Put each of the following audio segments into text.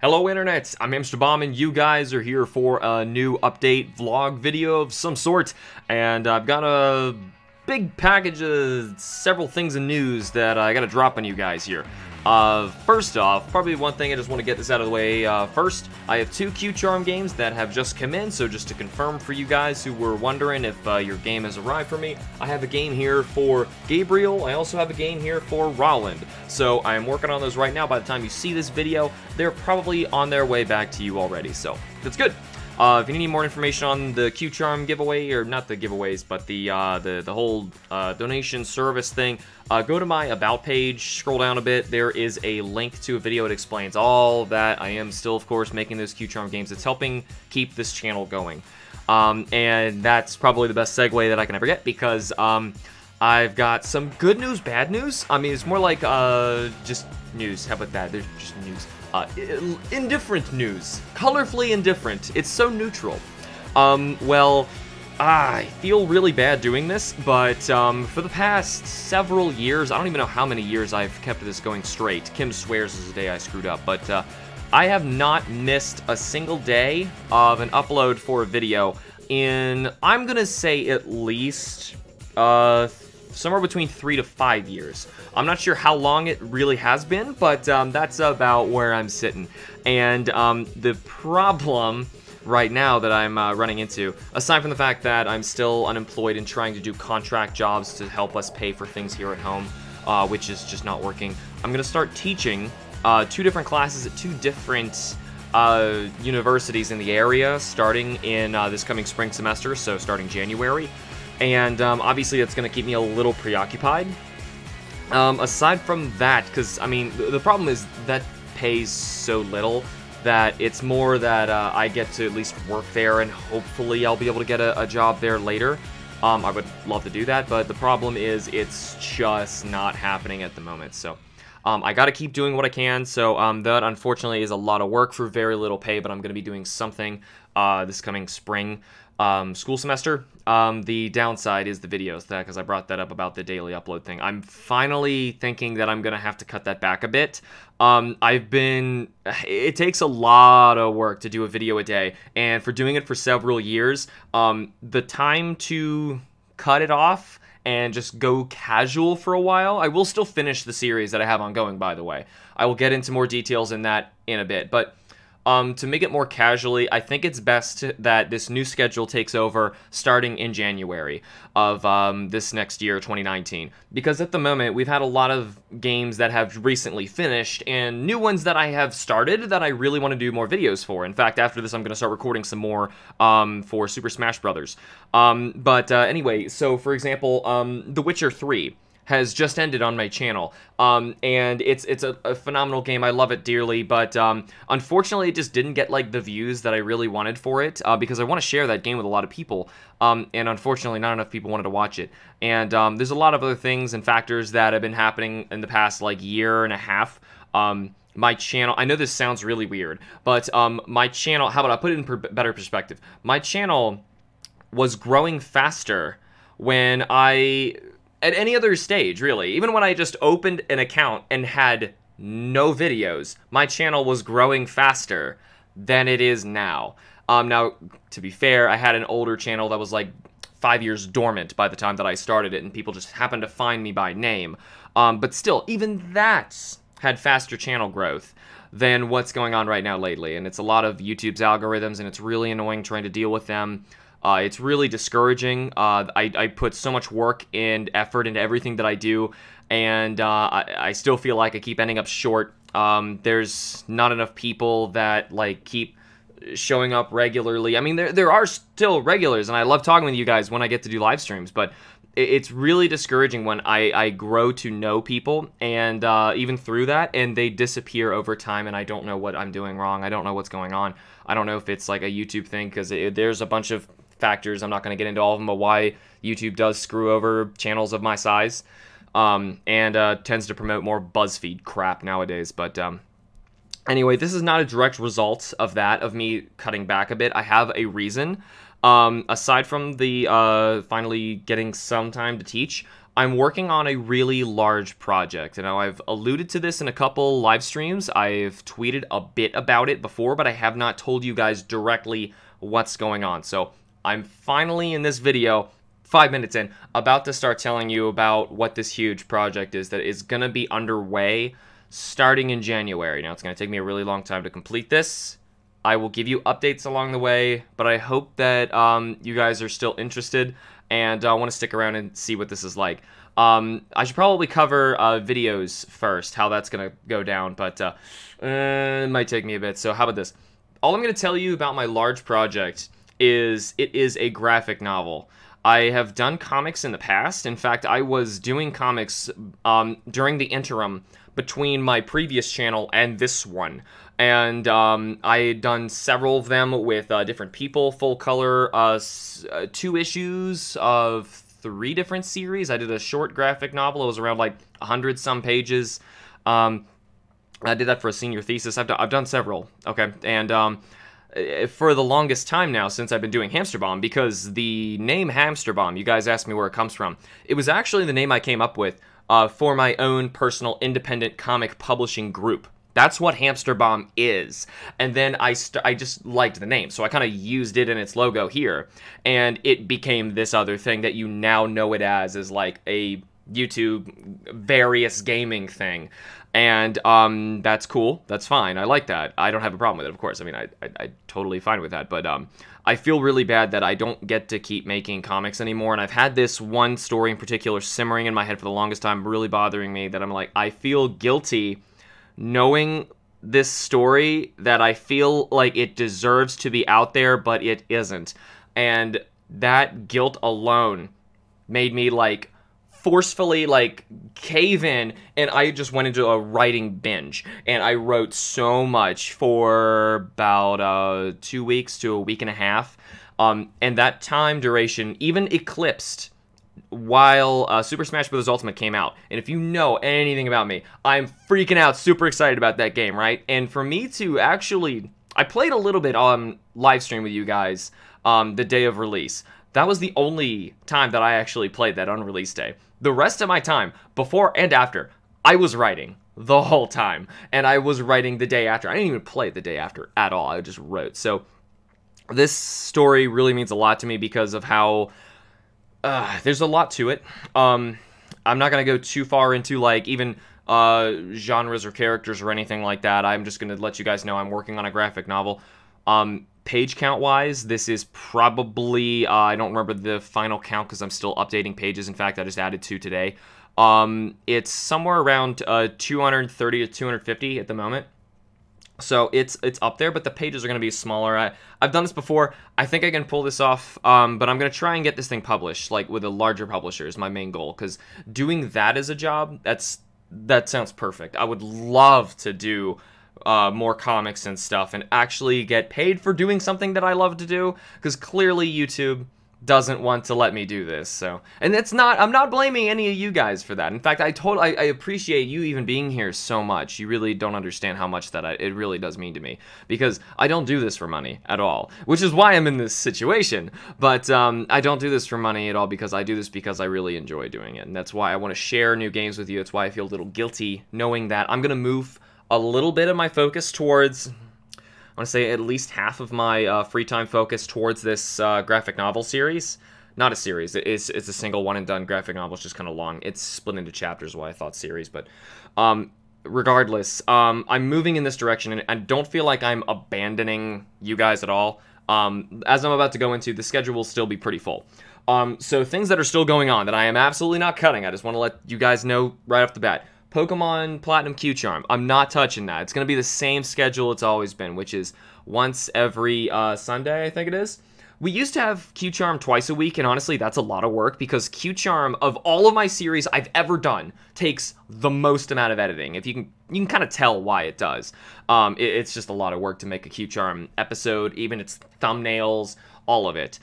Hello Internet, I'm HamsterBomb and you guys are here for a new update vlog video of some sort, and I've got a big package of several things of news that I gotta drop on you guys here. First off, probably one thing I just want to get this out of the way first, I have two Q-Charm games that have just come in, so just to confirm for you guys who were wondering if your game has arrived for me, I have a game here for Gabriel, I also have a game here for Roland. So I am working on those right now. By the time you see this video, they're probably on their way back to you already, so that's good. If you need more information on the Q-Charm giveaway, or not the giveaways, but the whole donation service thing, go to my About page, scroll down a bit, there is a link to a video that explains all of that. I am still, of course, making those Q-Charm games. It's helping keep this channel going. And that's probably the best segue that I can ever get, because I've got some good news, bad news. I mean, it's more like just news. How about that? There's just news. Indifferent news. Colorfully indifferent. It's so neutral. Well, I feel really bad doing this, but for the past several years, I don't even know how many years I've kept this going straight. Kim swears is the day I screwed up, but I have not missed a single day of an upload for a video in, I'm gonna say, at least somewhere between 3 to 5 years. I'm not sure how long it really has been, but that's about where I'm sitting. And the problem right now that I'm running into, aside from the fact that I'm still unemployed and trying to do contract jobs to help us pay for things here at home, which is just not working, I'm going to start teaching 2 different classes at 2 different universities in the area, starting in this coming spring semester, so starting January. And obviously that's going to keep me a little preoccupied. Aside from that, because I mean the problem is that pays so little that it's more that I get to at least work there, and hopefully I'll be able to get a job there later. I would love to do that, but the problem is it's just not happening at the moment. So I got to keep doing what I can. So that unfortunately is a lot of work for very little pay, but I'm going to be doing something this coming spring school semester. The downside is the videos, because I brought that up about the daily upload thing. I'm finally thinking that I'm gonna have to cut that back a bit. It takes a lot of work to do a video a day, and for doing it for several years, the time to cut it off and just go casual for a while. I will still finish the series that I have ongoing, by the way. I will get into more details in that in a bit, but to make it more casually, I think it's best that this new schedule takes over starting in January of this next year, 2019. Because at the moment, we've had a lot of games that have recently finished, and new ones that I have started that I really want to do more videos for. In fact, after this, I'm going to start recording some more for Super Smash Brothers. Anyway, so for example, The Witcher 3 has just ended on my channel, and it's a phenomenal game. I love it dearly, but unfortunately it just didn't get like the views that I really wanted for it, because I want to share that game with a lot of people, and unfortunately not enough people wanted to watch it. And there's a lot of other things and factors that have been happening in the past like year and a half. My channel, I know this sounds really weird, but my channel, how about I put it in better perspective? My channel was growing faster when at any other stage, really. Even when I just opened an account and had no videos, my channel was growing faster than it is now. Now, to be fair, I had an older channel that was like 5 years dormant by the time that I started it, and people just happened to find me by name. But still, even that had faster channel growth than what's going on right now lately. And it's a lot of YouTube's algorithms, and it's really annoying trying to deal with them. It's really discouraging. I put so much work and effort into everything that I do, and I still feel like I keep ending up short. There's not enough people that like keep showing up regularly. I mean, there are still regulars, and I love talking with you guys when I get to do live streams, but it's really discouraging when I grow to know people, and even through that, and they disappear over time, and I don't know what I'm doing wrong. I don't know what's going on. I don't know if it's like a YouTube thing, because there's a bunch of factors. I'm not going to get into all of them, but why YouTube does screw over channels of my size, and tends to promote more BuzzFeed crap nowadays. But anyway, this is not a direct result of that, of me cutting back a bit. I have a reason. Aside from the finally getting some time to teach, I'm working on a really large project. Now, I've alluded to this in a couple live streams. I've tweeted a bit about it before, but I have not told you guys directly what's going on. So I'm finally in this video, 5 minutes in, about to start telling you about what this huge project is that is going to be underway starting in January. Now, it's going to take me a really long time to complete this. I will give you updates along the way, but I hope that you guys are still interested and want to stick around and see what this is like. I should probably cover videos first, how that's going to go down, but it might take me a bit. So how about this? All I'm going to tell you about my large project is it is a graphic novel. I have done comics in the past. In fact, I was doing comics during the interim between my previous channel and this one. And I had done several of them with different people, full color, 2 issues of 3 different series. I did a short graphic novel. It was around like 100-some pages. I did that for a senior thesis. I've done several, okay? And for the longest time now, since I've been doing HamsterBomb, because the name HamsterBomb, you guys asked me where it comes from. It was actually the name I came up with for my own personal independent comic publishing group. That's what HamsterBomb is. And then I just liked the name, so I kind of used it in its logo here. And it became this other thing that you now know it as like a YouTube various gaming thing. And that's cool. That's fine. I like that. I don't have a problem with it, of course. I mean, I totally fine with that. But I feel really bad that I don't get to keep making comics anymore. And I've had this one story in particular simmering in my head for the longest time, really bothering me, that I'm like, I feel guilty knowing this story, that I feel like it deserves to be out there, but it isn't. And that guilt alone made me like forcefully like cave in, and I just went into a writing binge, and I wrote so much for about 2 weeks to a week and a half, and that time duration even eclipsed while Super Smash Bros. Ultimate came out. And if you know anything about me, I'm freaking out, super excited about that game, right? And for me to actually, I played a little bit on live stream with you guys the day of release. That was the only time that I actually played that on release day. The rest of my time, before and after, I was writing the whole time. And I was writing the day after. I didn't even play the day after at all. I just wrote. So this story really means a lot to me because of how there's a lot to it. I'm not going to go too far into like even genres or characters or anything like that. I'm just going to let you guys know I'm working on a graphic novel. Page count wise, this is probably, I don't remember the final count because I'm still updating pages. In fact, I just added 2 today. It's somewhere around 230 to 250 at the moment. So it's up there, but the pages are going to be smaller. I've done this before. I think I can pull this off, but I'm going to try and get this thing published, like with a larger publisher is my main goal, because doing that as a job, that sounds perfect. I would love to do more comics and stuff and actually get paid for doing something that I love to do, because clearly YouTube doesn't want to let me do this. So, and I'm not blaming any of you guys for that. In fact, I appreciate you even being here so much. You really don't understand how much that it really does mean to me, because I don't do this for money at all, which is why I'm in this situation. But I don't do this for money at all, because I do this because I really enjoy doing it, and that's why I want to share new games with you. That's why I feel a little guilty knowing that I'm gonna move a little bit of my focus towards, I want to say at least half of my free time focus towards this graphic novel series. Not a series. It's a single one and done graphic novel. It's just kind of long. It's split into chapters, why I thought series. But regardless, I'm moving in this direction, and I don't feel like I'm abandoning you guys at all. As I'm about to go into, the schedule will still be pretty full. So things that are still going on that I am absolutely not cutting, I just want to let you guys know right off the bat. Pokemon Platinum Q-Charm. I'm not touching that. It's going to be the same schedule it's always been, which is once every Sunday, I think it is. We used to have Q-Charm twice a week, and honestly, that's a lot of work, because Q-Charm, of all of my series I've ever done, takes the most amount of editing. If you can kind of tell why it does. It's just a lot of work to make a Q-Charm episode, even its thumbnails, all of it.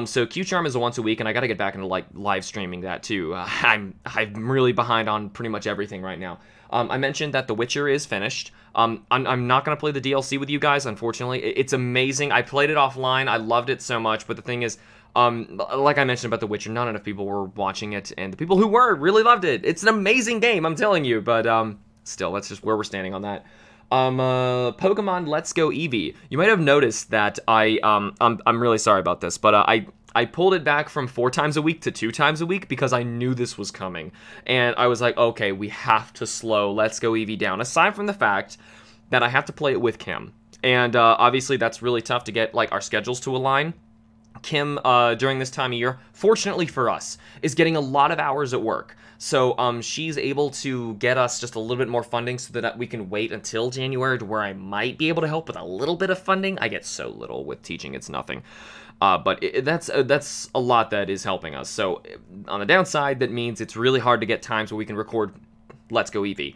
So Q-Charm is a once a week, and I got to get back into like live streaming that too. I'm really behind on pretty much everything right now. I mentioned that The Witcher is finished. I'm not going to play the DLC with you guys, unfortunately. It's amazing. I played it offline. I loved it so much, but the thing is, Like I mentioned about The Witcher, not enough people were watching it, and the people who were really loved it. It's an amazing game, I'm telling you, but still, that's just where we're standing on that. Pokemon Let's Go Eevee. You might have noticed that I'm really sorry about this, but I pulled it back from 4 times a week to 2 times a week because I knew this was coming. And I was like, okay, we have to slow Let's Go Eevee down. Aside from the fact that I have to play it with Kim. And obviously that's really tough to get like our schedules to align. Kim, during this time of year, fortunately for us, is getting a lot of hours at work. So she's able to get us just a little bit more funding so that we can wait until January to where I might be able to help with a little bit of funding. I get so little with teaching, it's nothing. But that's a lot that is helping us. So on the downside, that means it's really hard to get times where we can record Let's Go Eevee.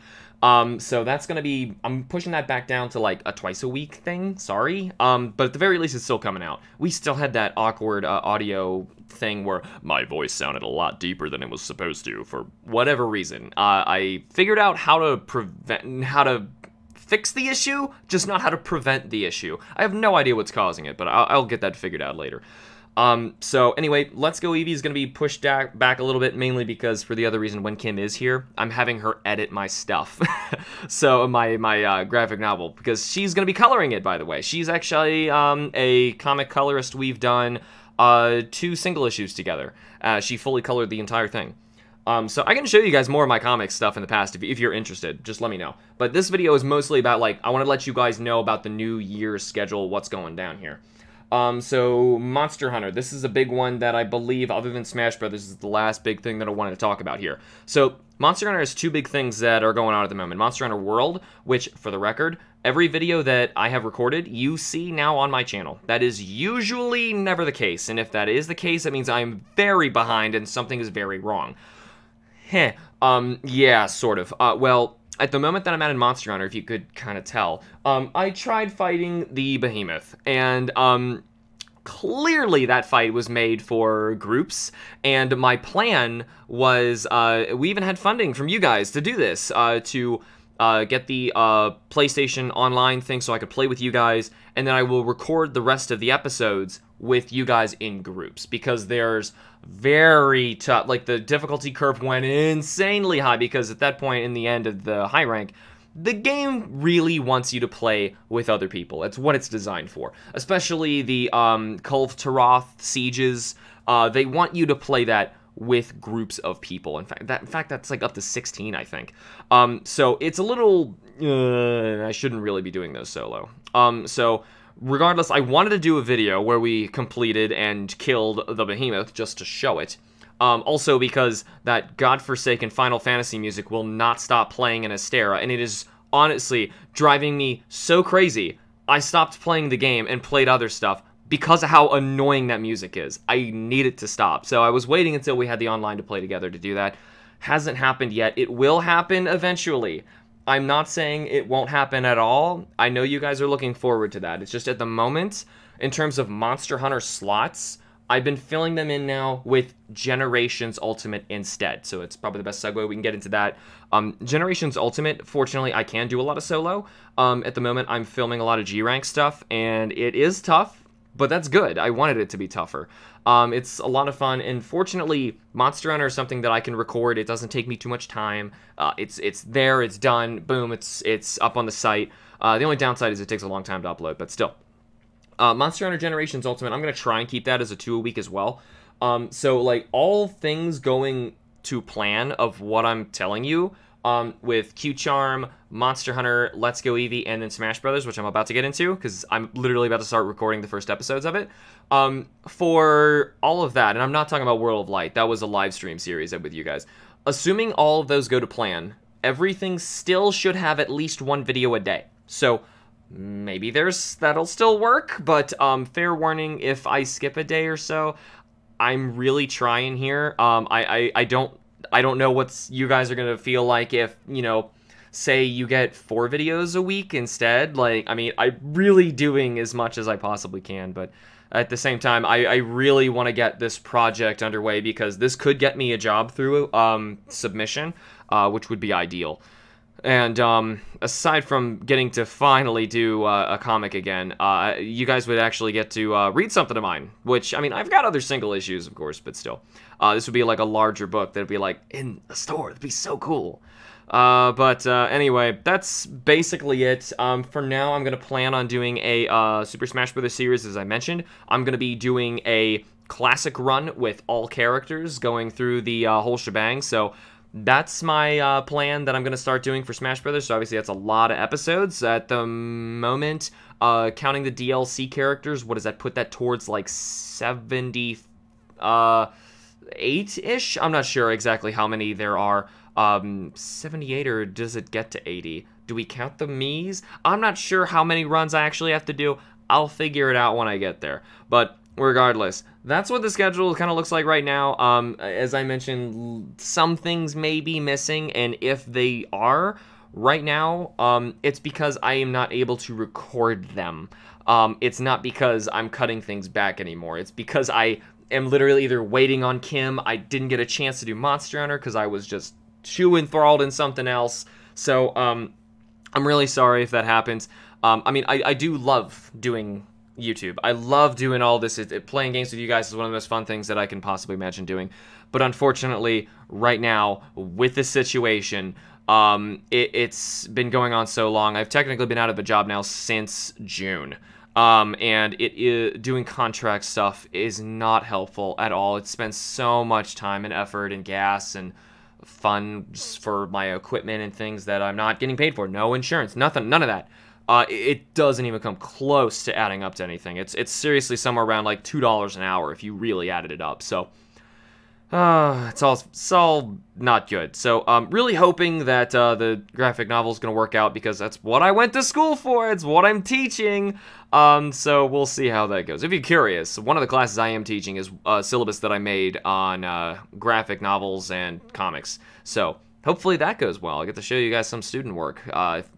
So that's going to be, I'm pushing that back down to like a twice a week thing, sorry. But at the very least, it's still coming out. We still had that awkward audio thing where my voice sounded a lot deeper than it was supposed to for whatever reason. I figured out how to fix the issue, just not how to prevent the issue. I have no idea what's causing it, but I'll get that figured out later. So anyway, Let's Go Eevee is going to be pushed back a little bit, mainly because for the other reason, when Kim is here, I'm having her edit my stuff. So my graphic novel, because she's going to be coloring it, by the way. She's actually a comic colorist. We've done 2 single issues together. She fully colored the entire thing. So I can show you guys more of my comic stuff in the past if you're interested. Just let me know. But this video is mostly about, like, I want to let you guys know about the new year's schedule, what's going down here. So Monster Hunter, this is a big one that I believe, other than Smash Brothers, is the last big thing that I wanted to talk about here. So Monster Hunter has 2 big things that are going on at the moment. Monster Hunter World, which, for the record, every video that I have recorded, you see now on my channel. That is usually never the case, and if that is the case, that means I am very behind and something is very wrong. Yeah, sort of. Well, at the moment that I'm at in Monster Hunter, if you could kind of tell, I tried fighting the Behemoth, and clearly that fight was made for groups, and my plan was, we even had funding from you guys to do this, to get the PlayStation Online thing so I could play with you guys, and then I will record the rest of the episodes with you guys in groups, because there's very tough, like the difficulty curve went insanely high, because at that point in the end of the high rank, the game really wants you to play with other people. It's what it's designed for. Especially the Kulve Taroth sieges, they want you to play that with groups of people. In fact, that's like up to 16, I think. So it's a little, I shouldn't really be doing those solo. So regardless, I wanted to do a video where we completed and killed the Behemoth just to show it. Also because that godforsaken Final Fantasy music will not stop playing in Astera, and it is honestly driving me so crazy. I stopped playing the game and played other stuff because of how annoying that music is. I need it to stop. So I was waiting until we had the online to play together to do that. Hasn't happened yet. It will happen eventually. I'm not saying it won't happen at all. I know you guys are looking forward to that. It's just at the moment, in terms of Monster Hunter slots, I've been filling them in now with Generations Ultimate instead. So it's probably the best segue. We can get into that. Generations Ultimate, fortunately, I can do a lot of solo. At the moment, I'm filming a lot of G-Rank stuff, and it is tough, but that's good. I wanted it to be tougher. It's a lot of fun, and fortunately, Monster Hunter is something that I can record. It doesn't take me too much time. It's there, it's done, boom, it's up on the site. The only downside is it takes a long time to upload, but still. Monster Hunter Generations Ultimate, I'm going to try and keep that as a 2 a week as well. So, like, all things going to plan of what I'm telling you, with Q-Charm, Monster Hunter, Let's Go Eevee, and then Smash Brothers, which I'm about to get into, because I'm literally about to start recording the first episodes of it. For all of that, and I'm not talking about World of Light, that was a live stream series with you guys. Assuming all of those go to plan, everything still should have at least 1 video a day. So maybe that'll still work, but fair warning, if I skip a day or so, I'm really trying here. I don't know what you guys are gonna feel like if, you know, say you get 4 videos a week instead. Like, I mean, I'm really doing as much as I possibly can, but at the same time, I really want to get this project underway, because this could get me a job through submission, which would be ideal. And aside from getting to finally do a comic again, you guys would actually get to read something of mine, which, I mean, I've got other single issues, of course, but still. This would be like a larger book that would be like in a store. It'd be so cool. But anyway, that's basically it. For now, I'm going to plan on doing a Super Smash Bros. Series, as I mentioned. I'm going to be doing a classic run with all characters, going through the whole shebang, so that's my plan that I'm going to start doing for Smash Brothers. So obviously that's a lot of episodes at the moment. Counting the DLC characters, what does that put that towards, like 78-ish? I'm not sure exactly how many there are. 78, or does it get to 80? Do we count the Miis? I'm not sure how many runs I actually have to do. I'll figure it out when I get there. But regardless, that's what the schedule kind of looks like right now. As I mentioned, some things may be missing, and if they are right now, it's because I am not able to record them. It's not because I'm cutting things back anymore. It's because I am literally either waiting on Kim. I didn't get a chance to do Monster Hunter because I was just too enthralled in something else. So I'm really sorry if that happens. I mean, I do love doing YouTube. I love doing all this. Playing games with you guys is one of the most fun things that I can possibly imagine doing. But unfortunately, right now, with this situation, it's been going on so long. I've technically been out of a job now since June. And doing contract stuff is not helpful at all. It spends so much time and effort and gas and funds for my equipment and things that I'm not getting paid for. No insurance, nothing, none of that. It doesn't even come close to adding up to anything. It's seriously somewhere around like $2 an hour if you really added it up. So it's all not good. So really hoping that the graphic novel is going to work out, because that's what I went to school for. It's what I'm teaching. So we'll see how that goes. If you're curious, one of the classes I am teaching is a syllabus that I made on graphic novels and comics. So hopefully that goes well. I'll get to show you guys some student work,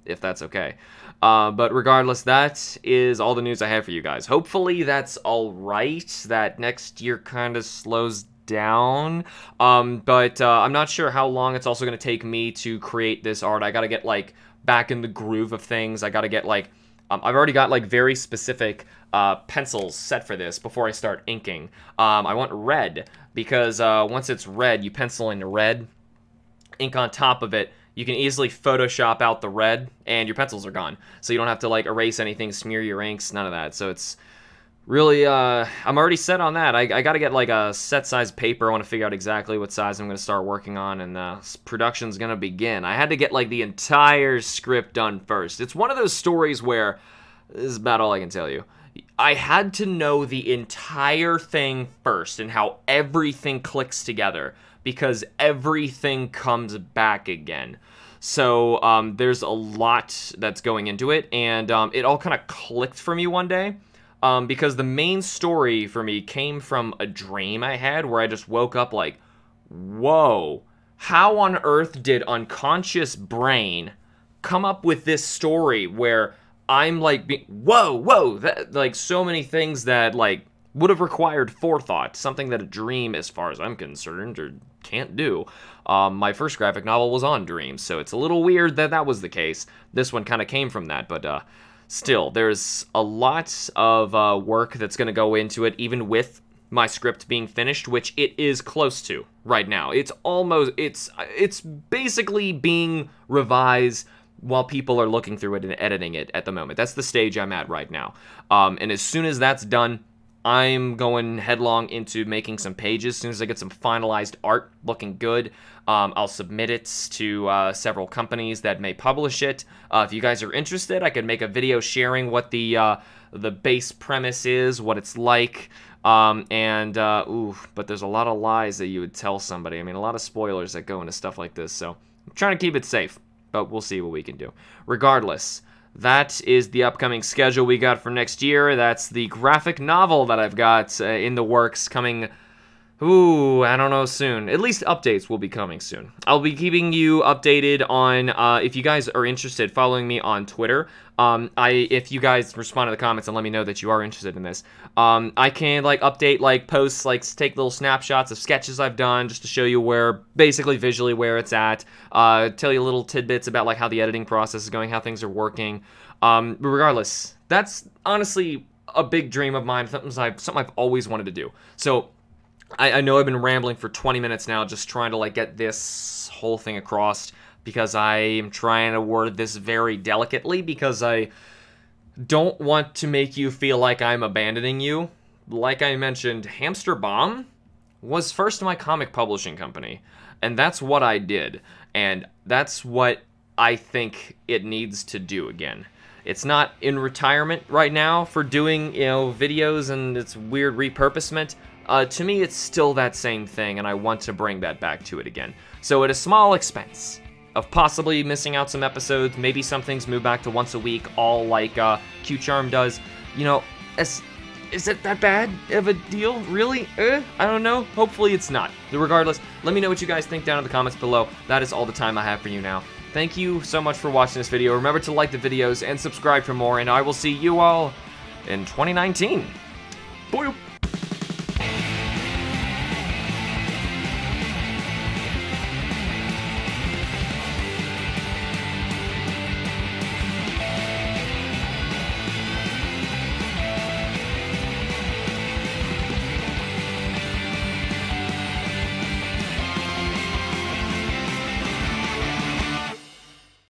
if that's okay. But regardless, that is all the news I have for you guys. Hopefully that's all right, that next year kind of slows down. But I'm not sure how long it's also going to take me to create this art. I got to get, like, back in the groove of things. I got to get, like, I've already got, like, very specific pencils set for this before I start inking. I want red, because once it's red, you pencil in red, ink on top of it. You can easily Photoshop out the red, and your pencils are gone. So you don't have to, like, erase anything, smear your inks, none of that. So it's really, I'm already set on that. I gotta get, like, a set size paper. I want to figure out exactly what size I'm going to start working on, and production's going to begin. I had to get, like, the entire script done first. It's one of those stories where, this is about all I can tell you, I had to know the entire thing first and how everything clicks together, because everything comes back again. So there's a lot that's going into it, and it all kind of clicked for me one day, because the main story for me came from a dream I had where I just woke up like, whoa, how on earth did unconscious brain come up with this story where I'm like, whoa, that, like, so many things that, like, would have required forethought, something that a dream, as far as I'm concerned, or can't do. My first graphic novel was on dreams, so it's a little weird that that was the case. This one kind of came from that, but still, there's a lot of work that's going to go into it, even with my script being finished, which it is close to right now. It's almost, it's basically being revised while people are looking through it and editing it at the moment. That's the stage I'm at right now. And as soon as that's done, I'm going headlong into making some pages. As soon as I get some finalized art looking good, I'll submit it to several companies that may publish it. If you guys are interested, I can make a video sharing what the base premise is, what it's like, but there's a lot of lies that you would tell somebody. I mean, a lot of spoilers that go into stuff like this, so I'm trying to keep it safe, but we'll see what we can do. Regardless, that is the upcoming schedule we got for next year. That's the graphic novel that I've got in the works, coming Ooh, I don't know, soon. At least updates will be coming soon. I'll be keeping you updated on, if you guys are interested, following me on Twitter. If you guys respond to the comments and let me know that you are interested in this, I can, like, update, like, posts, like, take little snapshots of sketches I've done just to show you where, basically visually where it's at, tell you little tidbits about, like, how the editing process is going, how things are working. But regardless, that's honestly a big dream of mine, something I've always wanted to do. So, I know I've been rambling for 20 minutes now just trying to, like, get this whole thing across because I am trying to word this very delicately because I don't want to make you feel like I'm abandoning you. Like I mentioned, HamsterBomb was first my comic publishing company, and that's what I did, and that's what I think it needs to do again. It's not in retirement right now for doing, you know, videos and its weird repurposement. To me, it's still that same thing, and I want to bring that back to it again. So at a small expense of possibly missing out some episodes, maybe some things move back to once a week, all like Q-Charm does, you know, is it that bad of a deal, really? I don't know. Hopefully it's not. Regardless, let me know what you guys think down in the comments below. That is all the time I have for you now. Thank you so much for watching this video. Remember to like the videos and subscribe for more, and I will see you all in 2019. Boy.